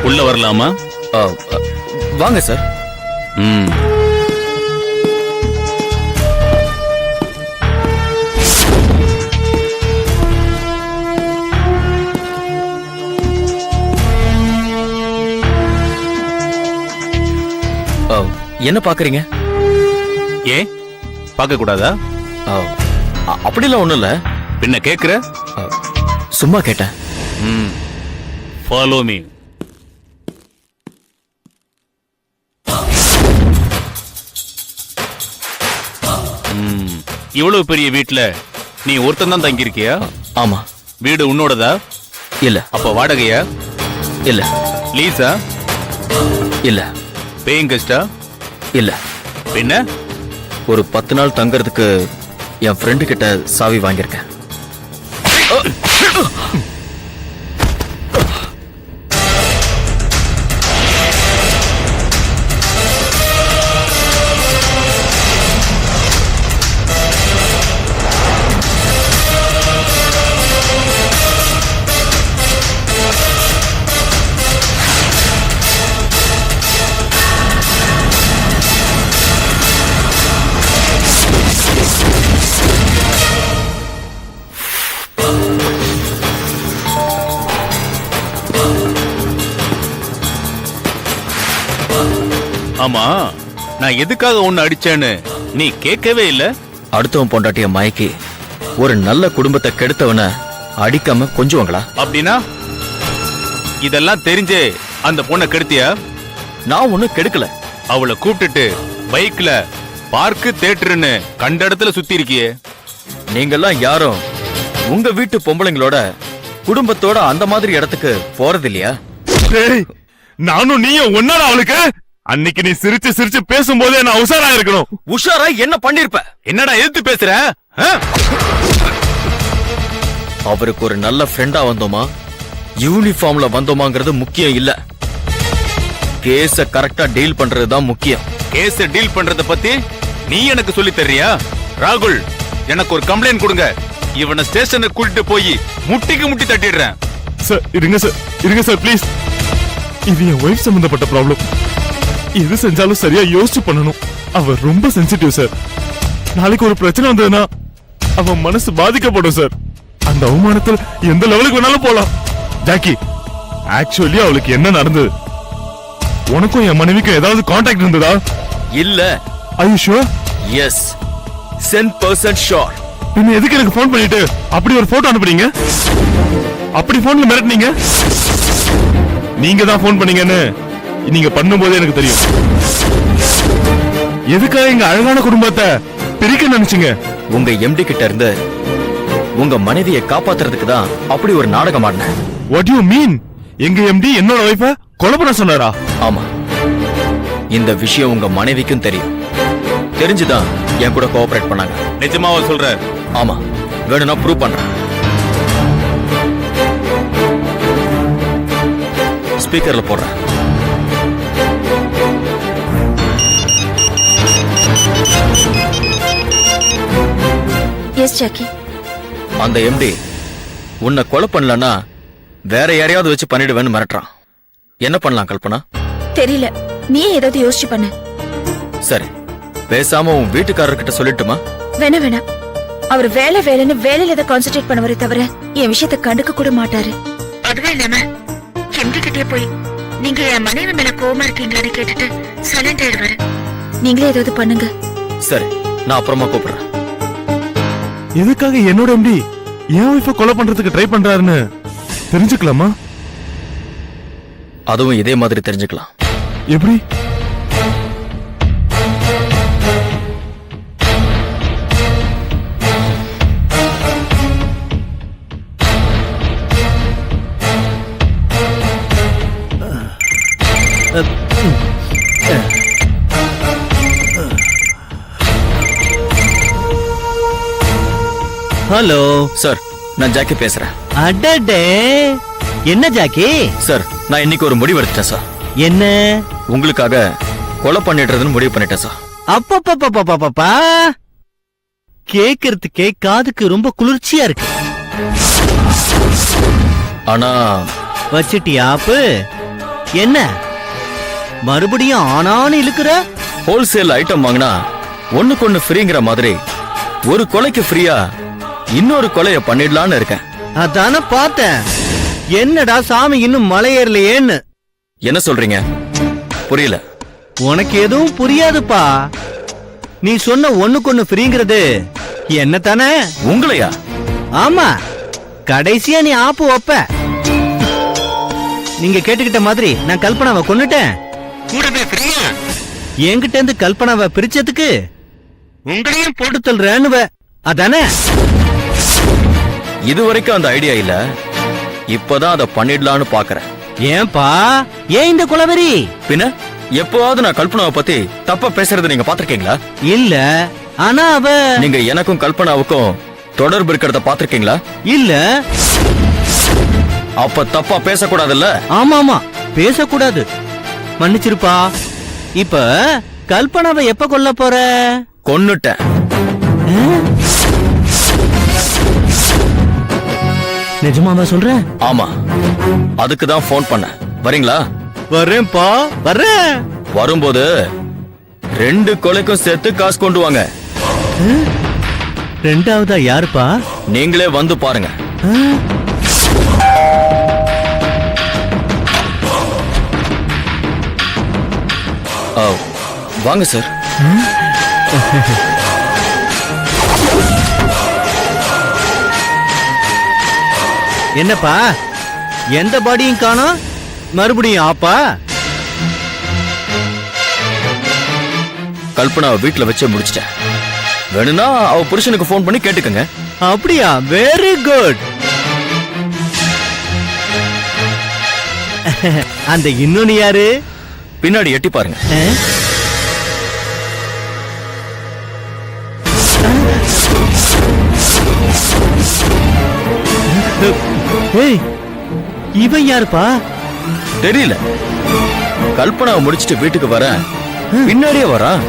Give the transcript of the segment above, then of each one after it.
உள்ள வரலாமா? ஆ, வாங்க சார். ம். ஆ, என்ன பாக்குறீங்க? ஏன் பார்க்க கூடாதா? ஆ, அப்படிலாம் ஒண்ணும் இல்ல. பின்ன கேக்குற? ஆ, சும்மா கேட்டேன். ம். Follow me. இவ்வளவு பெரிய வீட்ல நீ ஒருத்தன் தான் தங்கி இருக்கியா? ஆமா. வீடு உன்னோடதா? இல்ல. அப்ப வாடகையா? இல்ல. லீஸா? இல்ல. பேயிங் கெஸ்டா? இல்ல. பின்ன ஒரு 10 நாள் தங்கறதுக்கு என் ஃப்ரெண்டு கிட்ட சாவி வாங்கியிருக்கேன். ஆமா, நான் எதுக்காக ஒன்னு அடிச்சேன்னு நீ கேட்கவே இல்ல. அடுத்தவன் பொண்டாட்டிய மயக்கி ஒரு நல்ல குடும்பத்தை கெடுத்தவன அடிக்காம கொஞ்சுவாங்களா? அப்படின்னா இதெல்லாம் தெரிஞ்சே அந்த பொண்ணை கெடுத்தியா? நான் ஒண்ணும் கெடுக்கல. அவளை கூப்பிட்டுட்டு பைக்ல பார்க்கு தியேட்டர்னு கண்ட இடத்துல சுத்தி இருக்கியே. நீங்கெல்லாம் யாரும் உங்க வீட்டு பொம்பளைங்களோட குடும்பத்தோட அந்த மாதிரி இடத்துக்கு போறது இல்லையா? நானும் நீயும் ஒன்னால அவளுக்கு அன்னைக்கு நீ சிரிச்சு சிரிச்சு பேசும்போதே நான் உஷாரா இருக்கணும். உஷாரா என்ன பண்ணிருப்ப? என்னடா எதிர்த்து பேசுற? அவருக்கு ஒரு நல்ல ஃப்ரெண்டா வந்தோமா, யூனிஃபார்ம்ல வந்தோமாங்கிறது முக்கியம் இல்ல. கேஸ கரெக்டா டீல் பண்றதுதான் முக்கியம். கேஸ டீல் பண்றத பத்தி நீ எனக்கு சொல்லி தர்றியா? ராகுல், எனக்கு ஒரு கம்ப்ளைண்ட் கொடுங்க. இவனை ஸ்டேஷனுக்கு கூட்டிட்டு போய் முட்டிக்கு முட்டி தட்டிடுறேன். சார் இருங்க சார் ப்ளீஸ். இது என் ஒய்ஃப் சம்பந்தப்பட்ட ப்ராப்ளம். எது செஞ்சாலும் சரியா யோசிச்சு பண்ணணும். அவ ரொம்ப சென்சிட்டிவ் சார். நாளைக்கு ஒரு பிரச்சனை வந்ததுன்னா அவ மனசு பாதிக்கப்படும் சார். அந்த அவமானத்துல எந்த லெவலுக்கு வேணாலும் போலாம். ஜாக்கி, ஆக்சுவலி அவளுக்கு என்ன நடந்தது? உனக்கும் என் மனைவிக்கும் ஏதாவது கான்டாக்ட் இருந்ததா? இல்ல. Are you sure? Yes, 100% sure. பின்ன எதுக்கு எனக்கு ஃபோன் பண்ணிட்டு அப்படி ஒரு போட்டோ அனுப்புறீங்க? அப்படி போன்ல மிரட்டுனீங்க? நீங்க தான் ஃபோன் பண்ணீங்கன்னு நீங்க பண்ணும்போதே எனக்கு தெரியும். எதுக்காக எங்க அழகான குடும்பத்தை பிரிக்க நினைச்சீங்க? உங்க எம்டி கிட்ட இருந்து உங்க மனைவியை காப்பாத்துறதுக்கு தான் அப்படி ஒரு நாடகம் ஆடினேன். What do you mean? எங்க எம்டி என்னோட வைஃப கொலை பண்ண சொன்னாரா? ஆமா. இந்த விஷயம் உங்க மனைவிக்கும் தெரியும். தெரிஞ்சுதான் என் கூட கோஆபரேட் பண்ணாங்க. நிஜமாவா சொல்ற? ஆமா, வேணும்னா ப்ரூவ் பண்றேன். ஸ்பீக்கர்ல போடுறேன். S Jackie. அந்த எம்டி உன்னை கொலை பண்ணலன்னா வேற யாரையாவது வச்சு பண்ணிடுவேன்னு மிரட்டுறான். என்ன பண்ணலாம் கல்பனா? தெரியல, நீ ஏதாவது யோசிச்சு பண்ணு. சரி, பேசாம உன் வீட்டுக்காரர்கிட்ட சொல்லிட்டுமா? வேணா அவர் வேலைன்னு வேலையில தான் கான்சென்ட்ரேட் பண்ணுவாரே தவிர என் விஷயத்தை கண்டுக்க கூட மாட்டாரு. அதுவே இல்லாம எம்டி கிட்டே போய் நீங்க என் மனைவி மேல கோவமா இருக்கீங்களான்னு கேட்டுட்டு சைலண்ட் ஆயிடுவாரு. நீங்களே ஏதாவது பண்ணுங்க. சரி, நான் அப்புறமா கூப்பிடுறேன். எதுக்காக என்னோட எம்டி என் வைஃப கொலை பண்றதுக்கு ட்ரை பண்றாருன்னு தெரிஞ்சுக்கலாமா? அதுவும் இதே மாதிரி தெரிஞ்சுக்கலாம். எப்படி? ஹலோ சார், நான் ஜாக்கி பேசுறேன். அடடே, என்ன ஜாக்கி? சார், நான் இன்னைக்கு ஒரு முடிவு எடுத்துட்டேன் சார். என்ன? உங்களுக்காக கொலை பண்ணிடுறதுன்னு முடிவு பண்ணிட்டேன் சார். அப்பப்பப்பப்பப்பப்பா, கேக்குறதுக்கே காதுக்கு ரொம்ப குளிர்ச்சியா இருக்கு. ஆனா வச்சிட்டியா ஆப்பு? என்ன மறுபடியும் ஆனான்னு இழுக்கிற? ஹோல்சேல் ஐட்டம் வாங்கினா ஒண்ணுக்கு ஒண்ணு ஃப்ரீங்கிற மாதிரி ஒரு கொலைக்கு ஃப்ரீயா இன்னொரு கொலைய பண்ணிடலான்னு இருக்கேன். அதான பார்த்தேன். என்னடா சாமி இன்னும் மலை ஏறலையேன்னு. என்ன சொல்றீங்க? புரியல. உனக்கு எதுவும் புரியாதுப்பா. நீ சொன்ன ஒண்ணுக்கு ஃப்ரீங்கிறது என்ன தானே? உங்களையா? ஆமா, கடைசியா நீ ஆப்பு வைப்ப. நீங்க கேட்டுக்கிட்ட மாதிரி நான் கல்பனாவை கொன்னுட்டேன். கூடவே ஃப்ரீயா என்கிட்ட இருந்து கல்பனாவை பிரிச்சதுக்கு உங்களையும் போட்டு தள்ளுறேன்னுவ. அதானே? இதுவரைக்கும் அந்த ஐடியா இல்ல, இப்பதான் அதை பண்ணிடலான்னு பாக்குறேன். ஏன்பா ஏன் இந்த குலவெறி? பின்ன எப்போவாவது நான் கல்பனாவை பத்தி தப்பா பேசுறது நீங்க பாத்திருக்கீங்களா? இல்ல, ஆனா அவ நீங்க எனக்கும் கல்பனாவுக்கும் தொடர்பு இருக்கிறத பாத்திருக்கீங்களா? இல்ல. அப்ப தப்பா பேசக்கூடாதுல்ல? ஆமா ஆமா, பேசக்கூடாது. மன்னிச்சிருப்பா. இப்ப கல்பனாவை எப்ப கொல்ல போற? கொன்னுட்டேன். நிஜமாவா சொல்ற? ஆமா, அதுக்கு தான் போன் பண்ண. வரீங்களா? வரேன்பா, வரேன். வரும்போது 2 கொலைக்கும் சேர்த்து காசு கொண்டு வாங்க. ரெண்டாவதா யாருப்பா? நீங்களே வந்து பாருங்க. வாங்க சார். என்னப்பா எந்த பாடியும் காணோம், மறுபடியும் ஆப்பா? கல்பனாவை வீட்டுல வச்சே முடிச்சிட்டேன். வேணும்னா அவ புருஷனுக்கு போன் பண்ணி கேட்டுக்கங்க. அப்படியா? Very good. அந்த இன்னொன்னு யாரு? பின்னாடி எட்டி பாருங்க. இவன் யாருப்பா? தெரியல. கல்பனாவை முடிச்சிட்டு வீட்டுக்கு வர பின்னாடியே வரான்.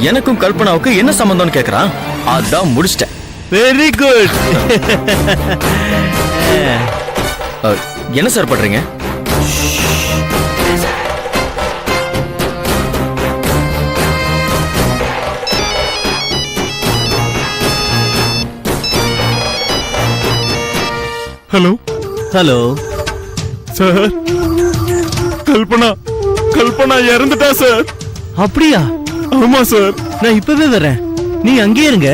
எனக்கும் கல்பனாவுக்கு என்ன சம்பந்தம்னு கேக்குறான். அதான் முடிச்சிட்டேன். Very good. என்ன சார் பண்றீங்க? ஹலோ ஹலோ சார், கல்பனா இறந்துட்டா சார். அப்படியா? ஆமா சார். நான் இப்பவே வரேன், நீ அங்கே இருங்க.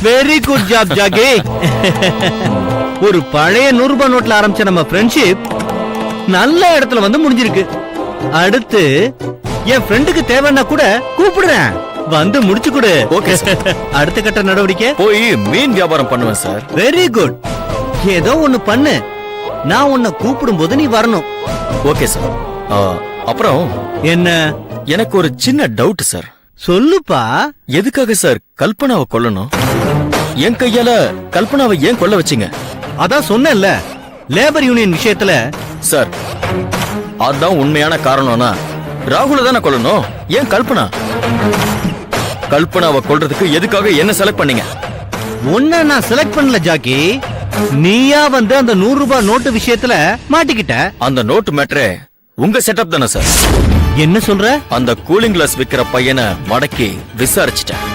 வெரி குட் ஜாப் ஜாகி. ஒரு பழைய 100 ரூபாய் நோட்ல ஆரம்பிச்ச நம்ம ஃப்ரெண்ட்ஷிப் நல்ல இடத்துல வந்து முடிஞ்சிருக்கு. அடுத்து என் ஃப்ரெண்டுக்கு தேவைன்னா கூட கூப்பிடுறேன், வந்து முடிச்சு கொடு. Okay sir. அடுத்த கட்ட நடவடிக்கை போய் மீன் வியாபாரம் பண்ணுவேன் சார். Very good. ஏதோ ஒண்ணு பண்ணு, நான் உன்னை கூப்பிடும் போது நீ வரணும். Okay sir. அப்புறம் என்ன? எனக்கு ஒரு சின்ன டவுட் சார். சொல்லுப்பா. எதுக்காக சார் கல்பனாவை கொல்லணும்? என் கையால கல்பனாவை ஏன் கொல்ல வச்சீங்க? அதான் சொன்னேன்ல, லேபர் யூனியன் விஷயத்துல. சார், அதான் உண்மையான காரணம்னா ராகுல தானே கொல்லணும், ஏன் கல்பனா? கல்பனாவை கொல்றதுக்கு எதுக்காக என்ன செலக்ட் பண்ணீங்க? உன்ன நான் செலக்ட் பண்ணல ஜாக்கி, நீயா வந்து அந்த 100 ரூபாய் நோட்டு விஷயத்துல மாட்டிக்கிட்ட. அந்த நோட்டு மேட்டரே உங்க செட்டப் தானே சார்? என்ன சொல்ற? அந்த கூலிங் கிளாஸ் விக்கிற பையனை மடக்கி விசாரிச்சிட்டேன்.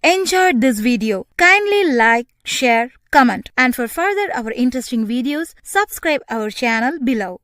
enjoyed this video, kindly like, share, comment, and for further our interesting videos, subscribe our channel below.